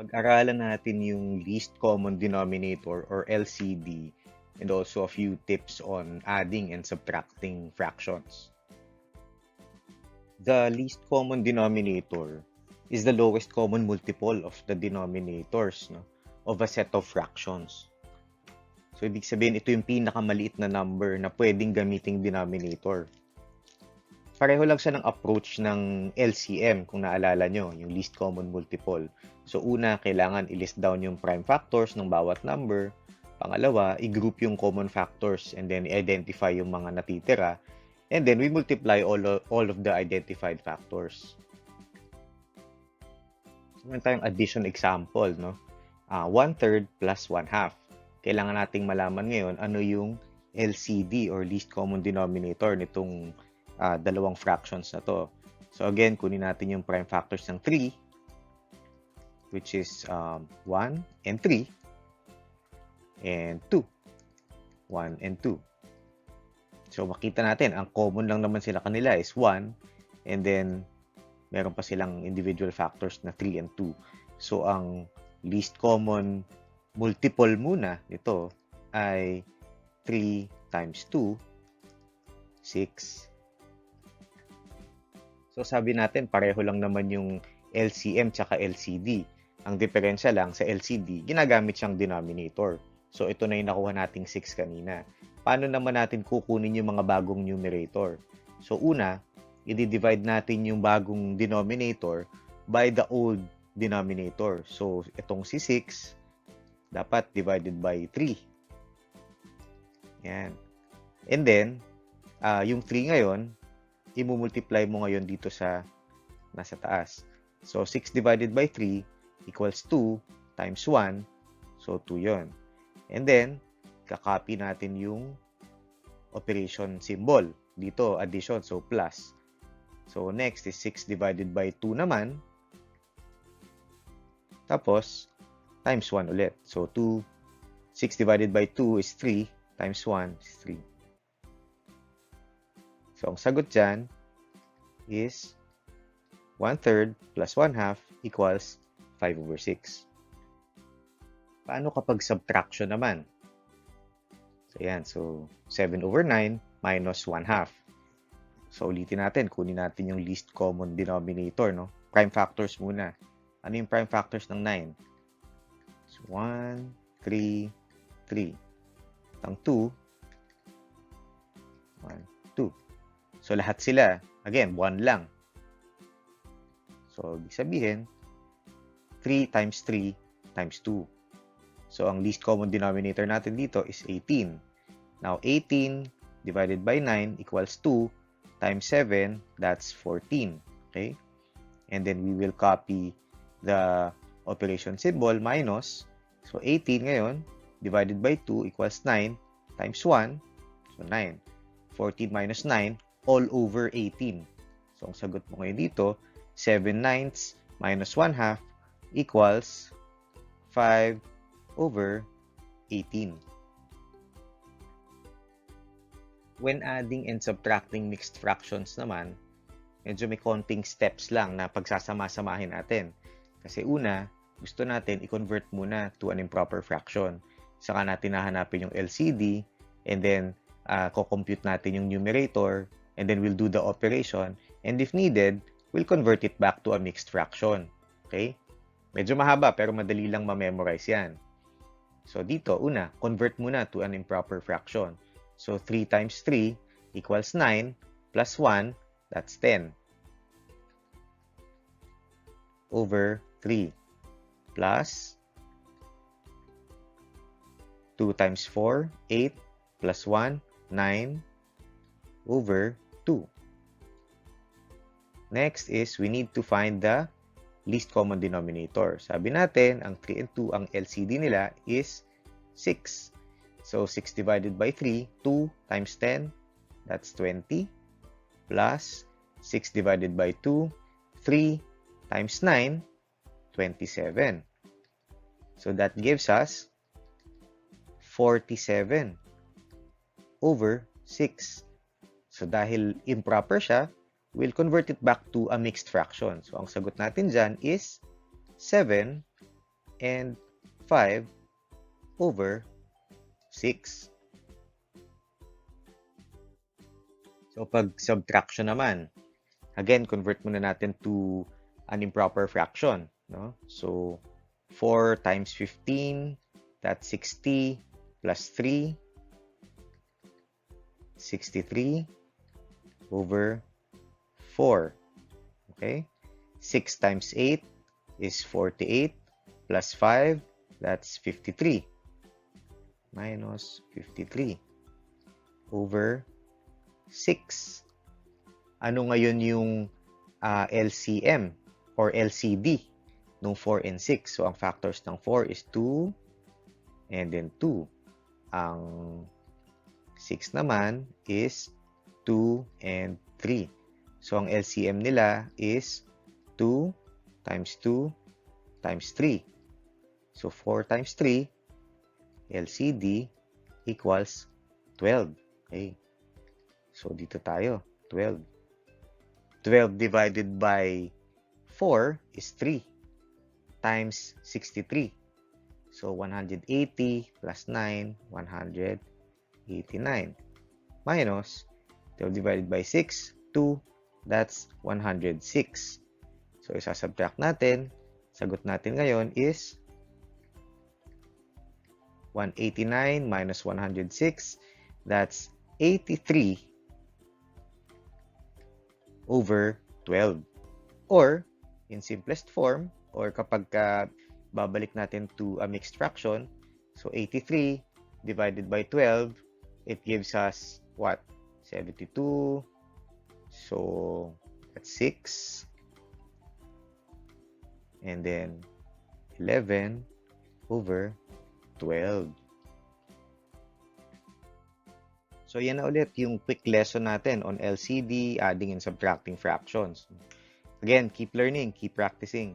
Pag-aralan natin yung least common denominator or LCD and also a few tips on adding and subtracting fractions. The least common denominator is the lowest common multiple of the denominators, no, of a set of fractions. So, ibig sabihin, ito yung pinakamaliit na number na pwedeng gamiting denominator. Pareho lang siya ng approach ng LCM kung naalala nyo, yung least common multiple. So una, kailangan i-list down yung prime factors ng bawat number. Pangalawa, i-group yung common factors and then i-identify yung mga natitira. And then we multiply all of the identified factors. So meron tayong addition example, no? 1/3 plus 1/2. Kailangan nating malaman ngayon ano yung LCD or least common denominator nitong dalawang fractions na to. So again, kunin natin yung prime factors ng 3, which is 1 and 3, and 2. 1 and 2. So makita natin, ang common lang naman sila kanila is 1, and then meron pa silang individual factors na 3 and 2. So ang least common multiple muna nito ay 3 times 2, 6. So sabi natin, pareho lang naman yung LCM tsaka LCD. Ang diferensya lang sa LCD, ginagamit siyang denominator. So ito na yung nakuha nating 6 kanina. Paano naman natin kukunin yung mga bagong numerator? So una, i-divide natin yung bagong denominator by the old denominator. So itong si 6, dapat divided by 3. Yan. And then, yung 3 ngayon, i-multiply mo ngayon dito sa nasa taas. So, 6 divided by 3 equals 2 times 1. So, 2 yon. And then, kakopy natin yung operation symbol. Dito, addition. So, plus. So, next is 6 divided by 2 naman. Tapos, times 1 ulit. So, 6 divided by 2 is 3 times 1 is 3. So, ang sagot dyan is 1/3 plus 1/2 equals 5/6. Paano kapag subtraction naman? So, yan. So, 7/9 minus 1/2. So, ulitin natin. Kunin natin yung least common denominator, no? Prime factors muna. Ano yung prime factors ng 9? So, 1, 3, 3. Ang 2, 1, 2. So, lahat sila, again, 1 lang. So, ibig sabihin, 3 times 3 times 2. So, ang least common denominator natin dito is 18. Now, 18 divided by 9 equals 2 times 7, that's 14. Okay? And then, we will copy the operation symbol minus. So, 18 ngayon, divided by 2 equals 9 times 1. So, 9. 14 minus 9, all over 18. So, ang sagot mo ngayon dito, 7/9 minus 1/2 equals 5/18. When adding and subtracting mixed fractions naman, medyo may konting steps lang na pagsasama-samahin natin. Kasi una, gusto natin i-convert muna to an improper fraction. Saka natin hahanapin yung LCD, and then co-compute natin yung numerator, and then we'll do the operation, and if needed, we'll convert it back to a mixed fraction. Okay? Medyo mahaba, pero madali lang ma-memorize yan. So dito, una, convert muna to an improper fraction. So 3 times 3 equals 9 plus 1, that's 10. Over 3 plus 2 times 4, 8 plus 1, 9 over 2. Next is we need to find the least common denominator. Sabi natin, ang 3 and 2, ang LCD nila is 6. So, 6 divided by 3, 2 times 10, that's 20, plus 6 divided by 2, 3 times 9, 27. So, that gives us 47 over 6. So, dahil improper siya, we'll convert it back to a mixed fraction. So, ang sagot natin dyan is 7 and 5 over 6. So, pag subtraction naman, again, convert muna natin to an improper fraction, no? So, 4 times 15, that's 60, plus 3, 63 over 4. Okay? 6 times 8 is 48, plus 5, that's 53. Minus 53 over 6. Ano ngayon yung LCM or LCD nung 4 and 6? So, ang factors ng 4 is 2 and then 2. Ang 6 naman is 2 and 3. So, ang LCM nila is 2 times 2 times 3. So, 4 times 3, LCD equals 12. Okay. So, dito tayo, 12. 12 divided by 4 is 3 times 63. So, 180 plus 9, 189. Minus 12 divided by 6, 2. That's 106. So, isasubtract natin. Sagot natin ngayon is 189 minus 106. That's 83 over 12. Or, in simplest form, or kapag babalik natin to a mixed fraction, so 83 divided by 12, it gives us what? 72. So, that's 6. And then, 11 over 12. So, yan na ulit yung quick lesson natin on LCD, adding and subtracting fractions. Again, keep learning, keep practicing.